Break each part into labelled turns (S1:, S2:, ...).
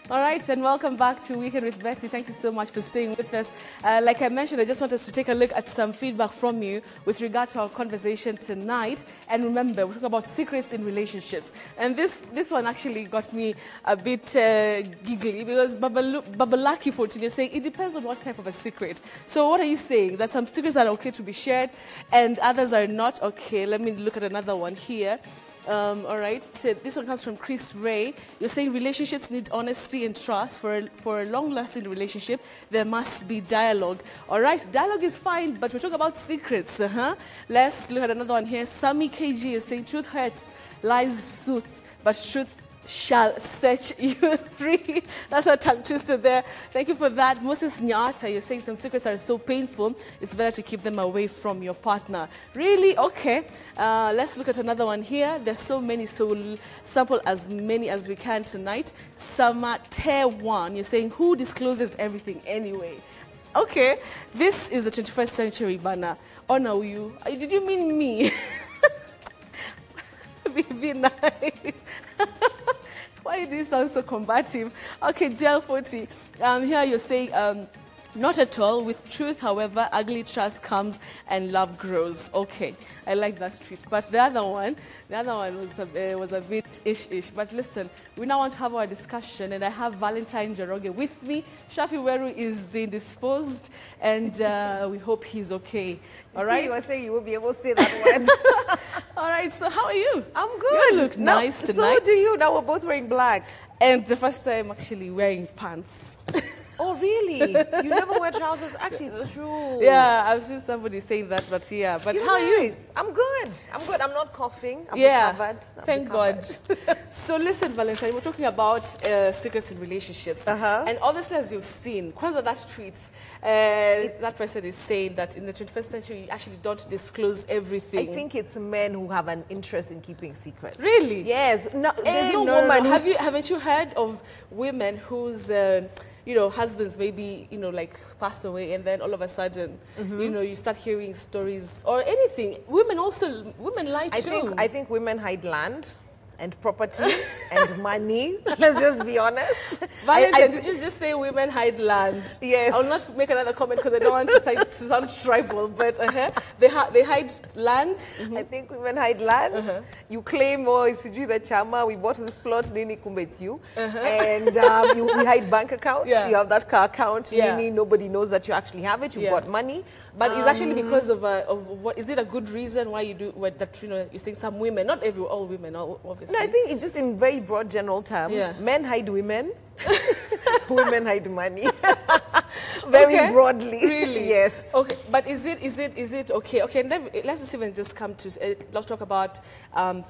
S1: All right, and welcome back to Weekend with Betty. Thank you so much for staying with us. Like I mentioned, I just want us to take a look at some feedback from you with regard to our conversation tonight. And remember, we're talking about secrets in relationships. And this one actually got me a bit giggly because Babalaki 14 is saying it depends on what type of a secret. So what are you saying? That some secrets are okay to be shared and others are not? Okay, let me look at another one here. All right, so this one comes from Chris Ray. You're saying relationships need honesty and trust. For a long-lasting relationship, there must be dialogue. All right, dialogue is fine, but we're talking about secrets. Let's look at another one here. Sami KG is saying truth hurts, lies soothe, but truth shall set you free. That's a tongue twister there. Thank you for that. Moses Nyata, you're saying some secrets are so painful, it's better to keep them away from your partner. Really? Okay. Let's look at another one here. There's so many, so we'll sample as many as we can tonight. Samate1, you're saying who discloses everything anyway? Okay. This is the 21st century banner. Honor you. Did you mean me? Be nice. Why do you sound so combative? Okay, Gel 40. Here you're saying, not at all. With truth, however, ugly trust comes and love grows. Okay, I like that tweet. But the other one was a bit ish. But listen, we now want to have our discussion, and I have Valentine Njoroge with me. Shafi Weru is indisposed, and we hope he's okay. All right?
S2: You were saying you won't be able to say that word.
S1: All right, so how are you?
S2: I'm good.
S1: You look nice tonight.
S2: So do you. Now we're both wearing black.
S1: And the first time actually wearing pants.
S2: Oh, really? You never wear trousers? Actually, it's true.
S1: Yeah, I've seen somebody saying that, but yeah. But how are you?
S2: I'm good. I'm not coughing. I'm recovered.
S1: Thank God. So listen, Valentine, we're talking about secrets in relationships. And obviously, as you've seen, Kwanzaa, that tweet, that person is saying that in the 21st century, you actually don't disclose everything.
S2: I think it's men who have an interest in keeping secrets.
S1: Really?
S2: Yes. No, there's no woman.
S1: Haven't you heard of women whose husbands maybe, like pass away and then all of a sudden, you start hearing stories or anything. Women lie too.
S2: I think women hide land and property and money. Let's just be honest.
S1: Valentine, did you just say women hide land?
S2: Yes.
S1: I'll not make another comment because I don't want to sound tribal, but they hide land.
S2: I think women hide land. You claim, oh, it's the chama, we bought this plot, nini kumbe it's you. And we hide bank accounts. Yeah. You have that car account, nini, nobody knows that you actually have it, you've got money.
S1: But it's actually because of what? Is it a good reason why you do that? You're saying some women, not all women, obviously.
S2: No, I think it's just in very broad general terms. Yeah. Men hide women, women hide money. Very broadly.
S1: Really?
S2: Yes.
S1: Okay, but is it okay? Okay, and then let's just even just come to let's talk about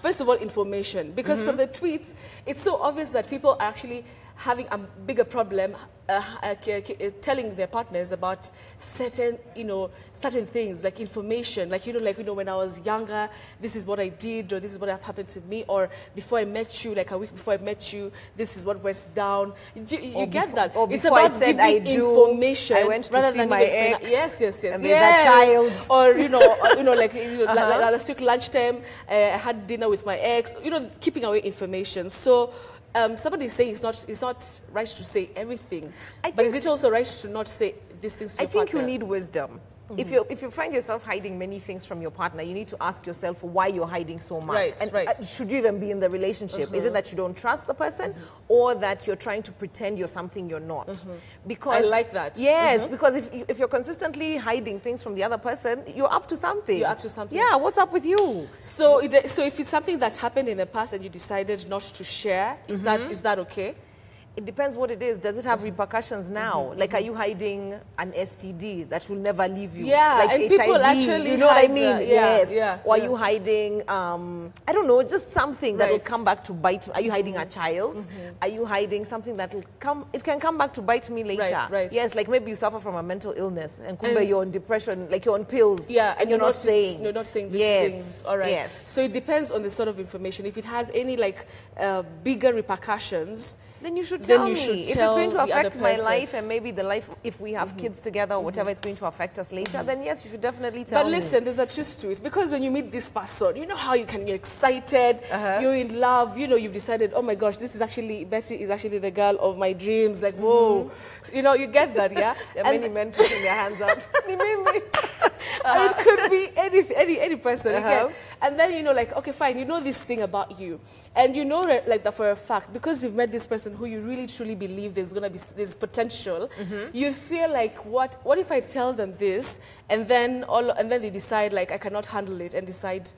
S1: first of all information, because from the tweets, it's so obvious that people are actually having a bigger problem telling their partners about certain things, like information, like when I was younger, this is what I did, or this is what happened to me, or before I met you, like a week before I met you, this is what went down. You get that?
S2: It's about giving
S1: information.
S2: I went to
S1: rather
S2: see
S1: than
S2: my ex.
S1: Yes.
S2: And there's a child.
S1: Or last week lunchtime, I had dinner with my ex. Keeping away information. So. Somebody is saying it's not right to say everything, but is it also right to not say these things to your partner?
S2: I think you need wisdom. If you find yourself hiding many things from your partner, you need to ask yourself why you're hiding so much. Should you even be in the relationship? Is it that you don't trust the person, or that you're trying to pretend you're something you're not? Because
S1: I like that.
S2: Yes, because if you're consistently hiding things from the other person, you're up to something.
S1: You're up to something.
S2: Yeah, what's up with you?
S1: So if it's something that happened in the past and you decided not to share, is that okay?
S2: It depends what it is. Does it have repercussions now? Like, are you hiding an STD that will never leave you?
S1: Yeah,
S2: like
S1: and
S2: HIV,
S1: people actually
S2: you know what I mean?
S1: Yes.
S2: Or are you hiding, I don't know, just something that will come back to bite? Are you hiding a child? Are you hiding something that will it can come back to bite me later?
S1: Right.
S2: Yes, like maybe you suffer from a mental illness and you're on depression, like you're on pills.
S1: Yeah,
S2: and you're not saying.
S1: You're not saying these things. All right.
S2: Yes.
S1: So it depends on the sort of information. If it has any bigger repercussions,
S2: then you should
S1: then you should tell
S2: if it's going to affect my
S1: person.
S2: life and maybe the life, if we have kids together or whatever, it's going to affect us later, then yes, you should definitely tell me.
S1: But listen, there's a twist to it, because when you meet this person, you know how you're excited, you're in love, you know, you've decided, oh my gosh, this is actually, Betty is actually the girl of my dreams, like, whoa, you know, you get that, yeah?
S2: There are many men putting their hands up.
S1: And it could be any person, again. And then, you know, like, okay, fine, you know this thing about you, and you know, like, that for a fact, because you've met this person who you really truly believe there's gonna be this potential, you feel like, what if I tell them this, and then they decide, like, I cannot handle it, and decide,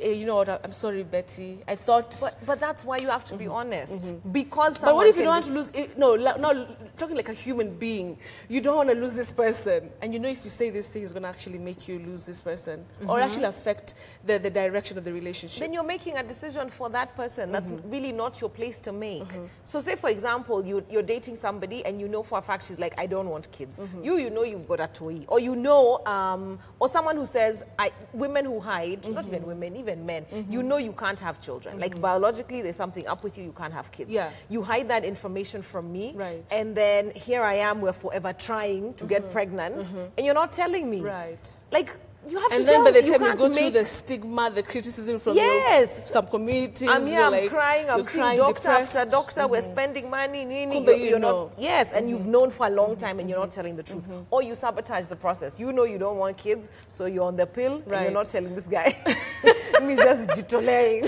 S1: you know what, I'm sorry, Betty, I thought...
S2: But that's why you have to be honest. Because
S1: But what if you don't want to lose... No, talking like a human being. You don't want to lose this person. And you know if you say this thing is going to actually make you lose this person. Or actually affect the direction of the relationship.
S2: Then you're making a decision for that person. That's really not your place to make. So say, for example, you're dating somebody and you know for a fact she's like, I don't want kids. You know you've got a toy. Or you know... or someone who says... women who hide, not even women, even men, you know you can't have children. Like, biologically, there's something up with you, you can't have kids.
S1: Yeah.
S2: You hide that information from me,
S1: right.
S2: And then here I am, we're forever trying to get pregnant, and you're not telling me.
S1: Right.
S2: Like, you have
S1: and
S2: to
S1: then
S2: tell,
S1: by the time you go
S2: make...
S1: through the stigma, the criticism from some communities,
S2: I'm here, I'm
S1: like,
S2: crying, I'm seeing doctor after doctor, we're spending money, you're not, yes, and you've known for a long time and you're not telling the truth. Or you sabotage the process. You know you don't want kids, so you're on the pill, and you're not telling this guy. He's just jitolaying.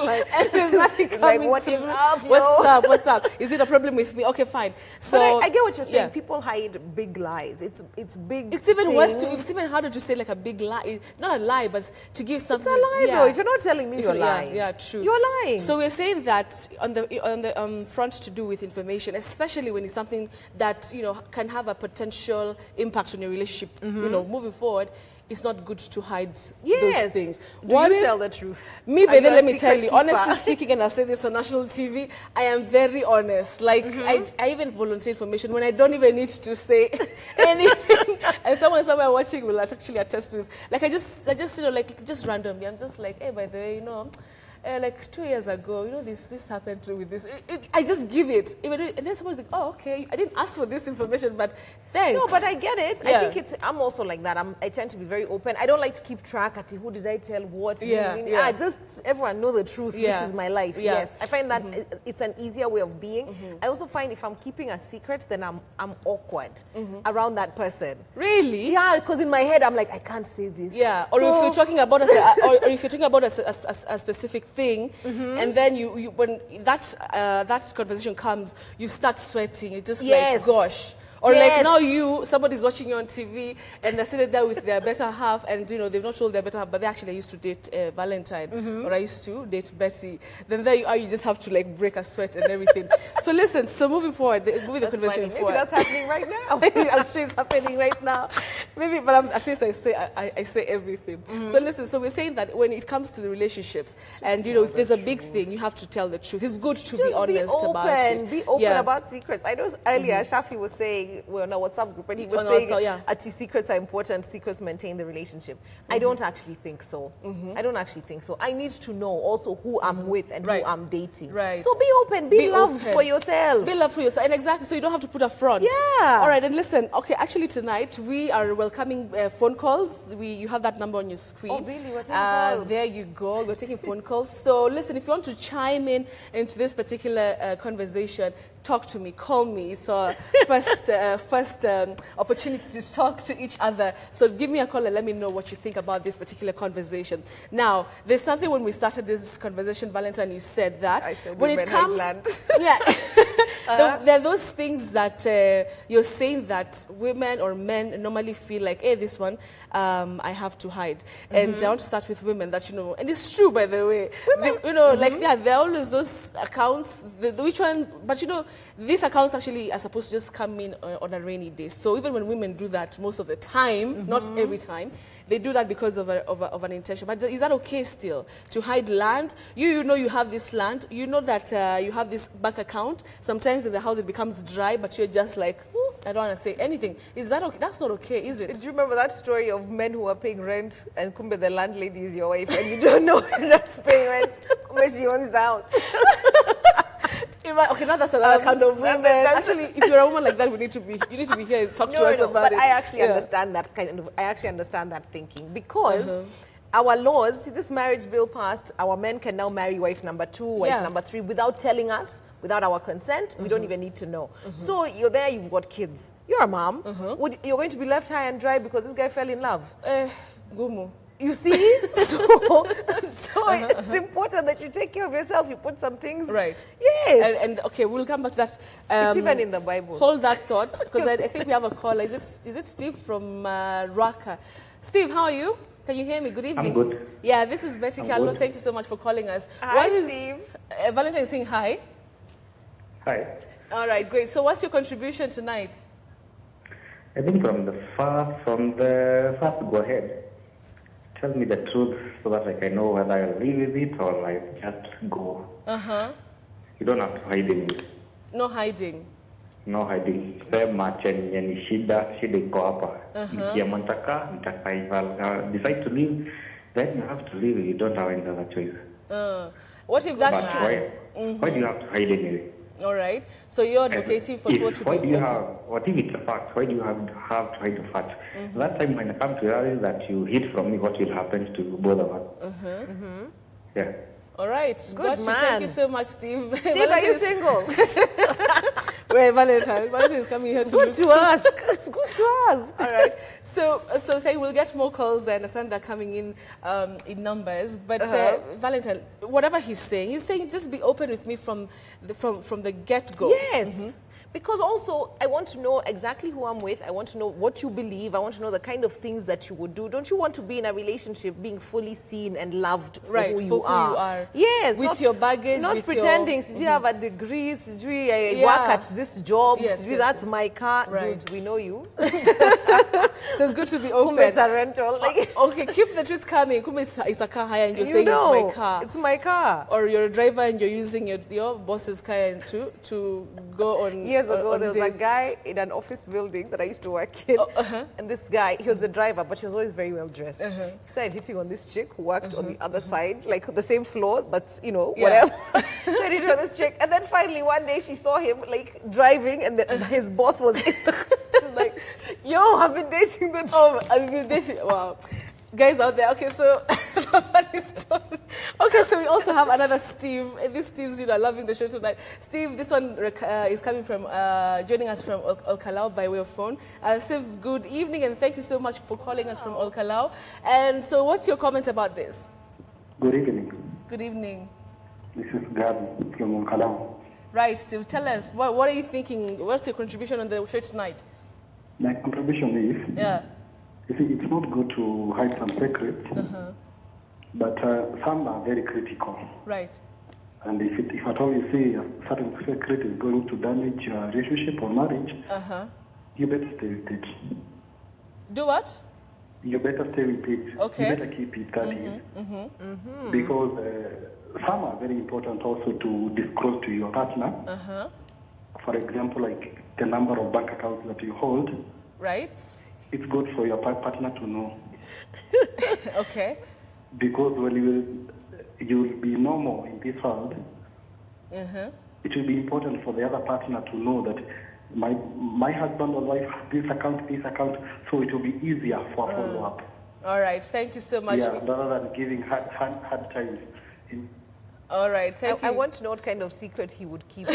S1: Like, there's nothing coming
S2: like, what is up,
S1: What's up? Is it a problem with me? Okay, fine. So
S2: but I get what you're saying. People hide big lies. It's big.
S1: It's even worse. It's even harder to say like a big lie. Not a lie, but to give something.
S2: It's a lie, though. If you're not telling me, you're lying.
S1: Yeah, true.
S2: You're lying.
S1: So we're saying that on the front to do with information, especially when it's something that can have a potential impact on your relationship. Moving forward. It's not good to hide those things.
S2: What you tell the truth?
S1: Me, but then let me tell you, honestly speaking, and I say this on national TV, I am very honest. Like, I even volunteer information when I don't even need to say anything. And someone somewhere watching will actually attest to this. Like, I just like, just randomly, I'm just like, hey, by the way, like 2 years ago, this happened with this. I just give it. And then someone's like, oh, okay, I didn't ask for this information, but thanks.
S2: No, but I get it. Yeah. I think I'm also like that. I tend to be very open. I don't like to keep track at who did I tell what. Just everyone know the truth. This is my life. Yes. I find that it's an easier way of being. I also find if I'm keeping a secret, then I'm awkward around that person.
S1: Really?
S2: Yeah, because in my head, I'm like, I can't say this.
S1: Yeah, or if you're talking about a specific thing, and then when that conversation comes, you start sweating. It's just like, gosh. Or like now somebody's watching you on TV and they're sitting there with their better half and they've not told their better half, but they actually used to date Valentine or I used to date Betty. Then there you are, you just have to like break a sweat and everything. So listen, moving forward, moving the conversation forward.
S2: Maybe that's happening right now.
S1: Maybe I'm sure it's happening right now. Maybe, but at least I say everything. So listen, so we're saying that when it comes to the relationships and if there's a big thing, you have to tell the truth. It's good to be honest about it.
S2: Be open about secrets. I know earlier Shafi was saying, we're on a WhatsApp group, and he was saying secrets are important, secrets maintain the relationship. I don't actually think so. I don't actually think so. I need to know also who I'm with and who I'm dating.
S1: Right.
S2: So be open, be loved for yourself.
S1: Be loved for yourself, and exactly, so you don't have to put a front.
S2: Yeah.
S1: All right, and listen, okay, actually tonight we are welcoming phone calls. You have that number on your screen.
S2: Oh, really? We're taking calls.
S1: There you go. We're taking phone calls. So listen, if you want to chime in into this particular conversation, talk to me, call me. So first opportunity to talk to each other. So give me a call and let me know what you think about this particular conversation. Now, there's something when we started this conversation, Valentine, you said that when it comes, there are those things that you're saying that women or men normally feel like, hey, this one I have to hide. And I want to start with women that and it's true, by the way. Like there are always those accounts. Which one? But these accounts actually are supposed to just come in on a rainy day. So even when women do that most of the time, not every time, they do that because of an intention. But is that okay still? To hide land? You know you have this land. You know that you have this bank account. Sometimes in the house it becomes dry, but you're just like, I don't want to say anything. Is that okay? That's not okay, is it?
S2: Do you remember that story of men who are paying rent and kumbe the landlady is your wife and you don't know that's paying rent? Kumbe she owns the house.
S1: Okay, now that's another kind of women. Actually, if you're a woman like that, you need to be here and talk to us about it.
S2: But I actually understand that I actually understand that thinking because our laws, see, this marriage bill passed, our men can now marry wife number 2, wife number 3 without telling us, without our consent. We don't even need to know. So you're there, you've got kids. You're a mom. You're going to be left high and dry because this guy fell in love.
S1: Gumu.
S2: You see? so it's important that you take care of yourself. You put some things.
S1: Right.
S2: Yes.
S1: And okay, we'll come back to that.
S2: It's even in the Bible.
S1: Hold that thought, because I think we have a caller. Is it Steve from Raka? Steve, how are you? Can you hear me? Good evening.
S3: I'm good.
S1: Yeah, this is Betty Carlo. Thank you so much for calling us.
S2: Hi, Steve.
S1: Valentine is saying hi.
S3: Hi.
S1: All right, great. So what's your contribution tonight?
S3: I think from the first, go ahead. Tell me the truth so that I can know whether I live with it or I just go. You don't have to hide anything.
S1: No hiding.
S3: No hiding. Sema chenye ni shida iko hapa. Nikiamua nitaka, decide to leave, then you have to leave. You don't have any other choice.
S1: What if that's true?
S3: Why do you have to hide anything?
S1: All right. So you're advocating for people to be open.
S3: What if it's a fact? Why do you have to hide the fact? That time when I come to realize that you hid from me, what will happen to both of us? Yeah.
S1: All right.
S2: Good man.
S1: Thank you so much, Steve.
S2: Steve, are you single?
S1: Wait, Valentine is coming here
S2: to good to ask. It's good to ask.
S1: All right. So we'll get more calls. I understand they're coming in numbers. But Valentine, whatever he's saying just be open with me from the get-go.
S2: Yes. Because also, I want to know exactly who I'm with. I want to know what you believe. I want to know the kind of things that you would do. Don't you want to be in a relationship being fully seen and loved for who you are? Yes.
S1: With your baggage.
S2: Not pretending, you have a degree, I work at this job, that's my car.
S1: Right.
S2: Dudes, we know you.
S1: So it's good to be open.
S2: It's a rental.
S1: Okay, keep the truth coming. It's a car hire and you're saying it's my car.
S2: It's my car.
S1: Or you're a driver and you're using your boss's car to go on.
S2: Years ago, there was a guy in an office building that I used to work in, and this guy, he was the driver, but he was always very well dressed. He started hitting on this chick who worked on the other side, like the same floor, but whatever. Started hitting on this chick, and then finally one day she saw him like driving, and his boss was in the like, "Yo, I've been dating the."
S1: I've been dating. Wow. Guys out there, okay, so funny story. Okay, so we also have another Steve. This Steve's, loving the show tonight. Steve, this one is coming from, joining us from Olkalau by way of phone. Steve, good evening, and thank you so much for calling us from Olkalau. And so, what's your comment about this?
S3: Good evening.
S1: Good evening.
S3: This is Gabi from Olkalau.
S1: Right, Steve, tell us, what are you thinking? What's your contribution on the show tonight?
S3: My contribution is, you see, it's not good to hide some secrets, but some are very critical.
S1: Right.
S3: And if at all you see a certain secret is going to damage your relationship or marriage, you better stay with it.
S1: Do what?
S3: You better stay with it.
S1: Okay.
S3: You better keep it, that is. Because some are very important also to disclose to your partner. For example, like the number of bank accounts that you hold.
S1: Right.
S3: It's good for your partner to know.
S1: Okay.
S3: Because when you will be normal in this world, it will be important for the other partner to know that my husband or wife has this account, so it will be easier for follow-up.
S1: All right, thank you so much.
S3: Yeah, rather than giving hard times.
S1: All right, thank you.
S2: I want to know what kind of secret he would keep.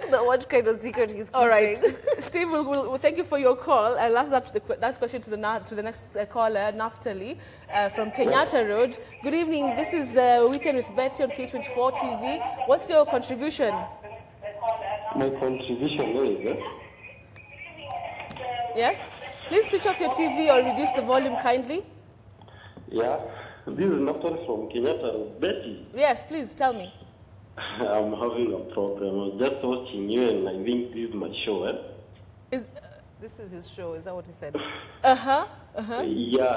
S2: What kind of secret he's keeping.
S1: All right, Steve, we'll thank you for your call. I'll ask that question to the next caller, Natali, from Kenyatta Road. Good evening. This is Weekend with Betty on K24 TV. What's your contribution?
S3: My contribution is...
S1: Yes? Please switch off your TV or reduce the volume kindly.
S3: Yeah. This is Natalies from Kenyatta. Betty.
S1: Yes, please tell me.
S3: I'm having a problem. I was just watching you, and I think this is my show.
S2: This is his show. Is that what he said?
S3: Yeah.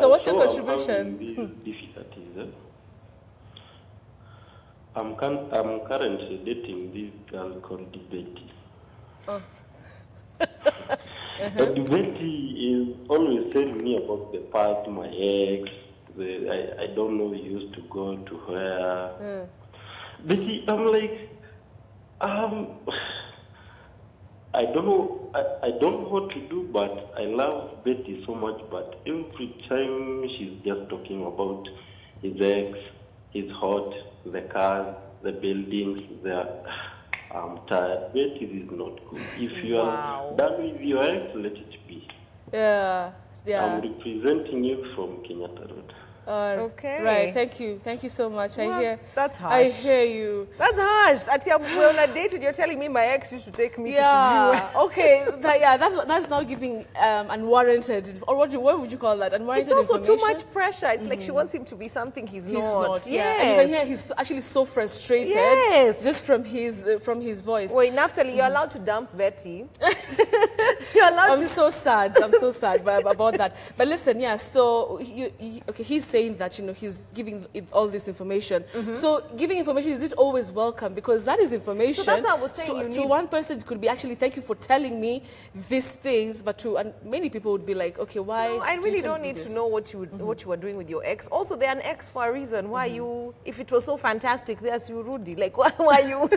S1: So what's your contribution?
S3: These difficulties. I'm currently dating this girl called Betty. And Betty is always telling me about the past, my ex. I don't know, we used to go to her. Betty, I'm like,
S4: I don't know. I don't know what to do, but I love Betty so much. But every time she's just talking about his ex, his hot, the cars, the buildings, I'm tired. Betty is not good. If you are done with your ex, let it be.
S1: Yeah.
S4: I'm representing you from Kenyatta Road.
S2: Okay.
S1: Right. Thank you so much.
S2: Well, that's harsh.
S1: I hear you.
S2: That's harsh. We're on a date and you're telling me my ex used to take me to
S1: Siju. Okay. That's now giving unwarranted, or what would you call that? Unwarranted
S2: It's also
S1: information?
S2: too much pressure. It's like she wants him to be something he's not.
S1: Yeah.
S2: Yes.
S1: And you can hear he's actually so frustrated.
S2: Yes.
S1: Just from his voice.
S2: Wait, Natali, you're allowed to dump Betty. You're allowed
S1: I'm so sad about that. But listen, so he's saying that, he's giving all this information. So giving information, is it always welcome? Because that is information. So
S2: that's what I was saying.
S1: So to one person, it could be actually, thank you for telling me these things. But to many people would be like, okay, why?
S2: No, I really don't need to know what you were doing with your ex. Also, they're an ex for a reason. Why you? If it was so fantastic, there's you, Rudy. Like, why you?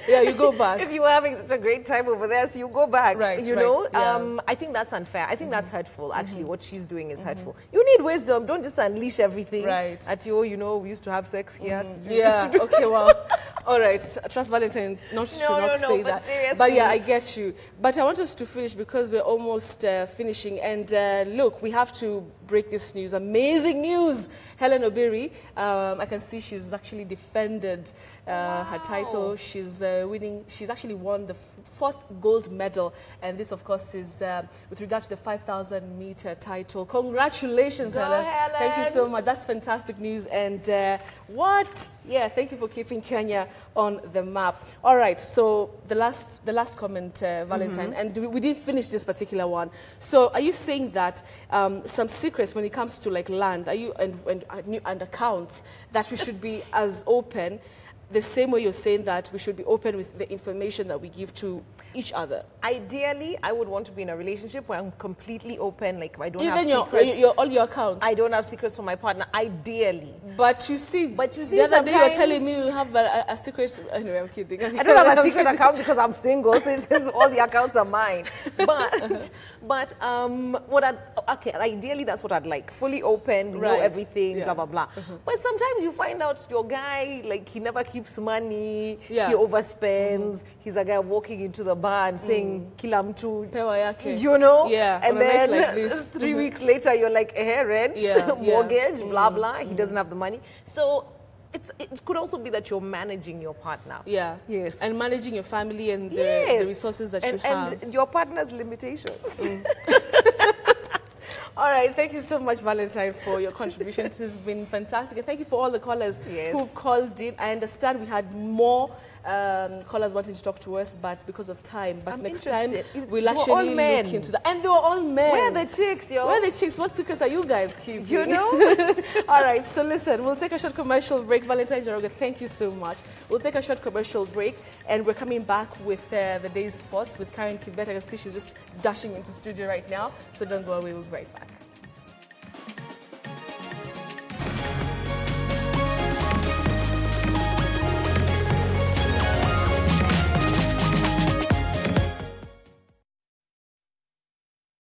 S1: Yeah, you go back.
S2: If you were having such a great time over there, so you go back.
S1: Right.
S2: You know.
S1: Yeah.
S2: I think that's unfair. I think that's hurtful. Actually, what she's doing is hurtful. You need wisdom. Don't just unleash everything.
S1: Right.
S2: At you, we used to have sex here.
S1: Yeah. Okay. Well. All right. I trust Valentine not to say that.
S2: Seriously.
S1: But yeah, I get you. But I want us to finish because we're almost finishing. And look, we have to break this news. Amazing news. Helen Obiri, I can see she's actually defended her title. She's winning. She's actually won the 4th gold medal. And this, of course, is with regard to the 5,000-meter title. Congratulations, Helen. Thank you so much. That's fantastic news. And thank you for keeping Kenya on the map. All right, so the last comment, Valentine, and we didn't finish this particular one. So are you saying that some secrets when it comes to like land, and accounts, that we should be as open the same way you're saying that we should be open with the information that we give to each other?
S2: Ideally, I would want to be in a relationship where I'm completely open, like I don't
S1: Even
S2: have secrets.
S1: all your accounts?
S2: I don't have secrets from my partner, ideally.
S1: But you see the other day you were telling me you have a secret. Anyway, I'm kidding.
S2: I don't have a secret account because I'm single, so all the accounts are mine. But ideally that's what I'd like. Fully open, know everything, blah, blah, blah. But sometimes you find out your guy, like he never keeps money, he overspends, he's a guy walking into the bar and saying, kila mtu, you know?
S1: Yeah.
S2: And then like 3 weeks later, you're like, rent, mortgage, blah, blah. He doesn't have the money. So it could also be that you're managing your partner.
S1: Yeah.
S2: Yes.
S1: And managing your family and the resources that you have. And
S2: your partner's limitations.
S1: All right, thank you so much, Valentine, for your contribution. It has been fantastic. And thank you for all the callers who've called in. I understand we had more callers wanting to talk to us, but because of time. But next time, we'll actually look into that. And they were all men.
S2: Where are the chicks, yo?
S1: Where are the chicks? What secrets are you guys keeping?
S2: You know?
S1: All right, so listen, we'll take a short commercial break. Valentine Jaroga, thank you so much. We'll take a short commercial break, and we're coming back with the day's sports with Karen Kibet. I can see she's just dashing into studio right now, so don't go away. We'll be right back.